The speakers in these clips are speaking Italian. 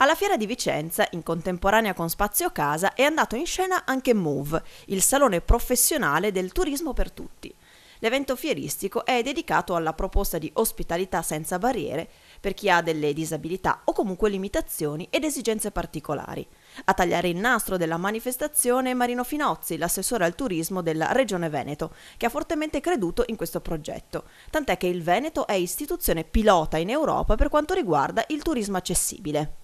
Alla Fiera di Vicenza, in contemporanea con Spazio Casa, è andato in scena anche Move, il salone professionale del turismo per tutti. L'evento fieristico è dedicato alla proposta di ospitalità senza barriere per chi ha delle disabilità o comunque limitazioni ed esigenze particolari. A tagliare il nastro della manifestazione è Marino Finozzi, l'assessore al turismo della Regione Veneto, che ha fortemente creduto in questo progetto, tant'è che il Veneto è istituzione pilota in Europa per quanto riguarda il turismo accessibile.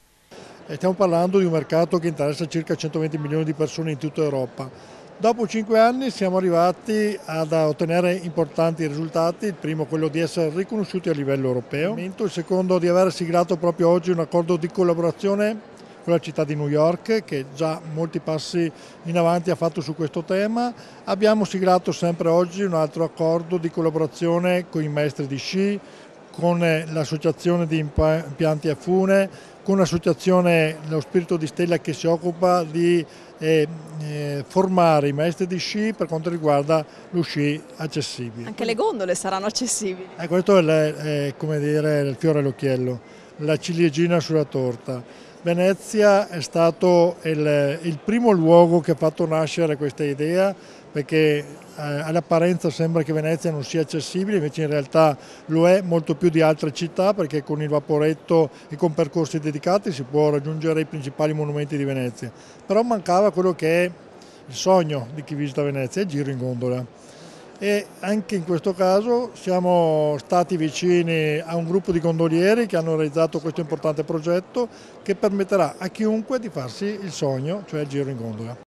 Stiamo parlando di un mercato che interessa circa 120 milioni di persone in tutta Europa. Dopo 5 anni siamo arrivati ad ottenere importanti risultati, il primo quello di essere riconosciuti a livello europeo, il secondo di aver siglato proprio oggi un accordo di collaborazione con la città di New York, che già molti passi in avanti ha fatto su questo tema. Abbiamo siglato sempre oggi un altro accordo di collaborazione con i maestri di sci, con l'associazione di impianti a fune, con l'associazione Lo Spirito di Stella che si occupa di formare i maestri di sci per quanto riguarda lo sci accessibile. Anche le gondole saranno accessibili. Questo è come dire il fiore all'occhiello, la ciliegina sulla torta. Venezia è stato il primo luogo che ha fatto nascere questa idea, perché all'apparenza sembra che Venezia non sia accessibile, invece in realtà lo è molto più di altre città, perché con il vaporetto e con percorsi dedicati si può raggiungere i principali monumenti di Venezia. Però mancava quello che è il sogno di chi visita Venezia, il giro in gondola. E anche in questo caso siamo stati vicini a un gruppo di gondolieri che hanno realizzato questo importante progetto che permetterà a chiunque di farsi il sogno, cioè il giro in gondola.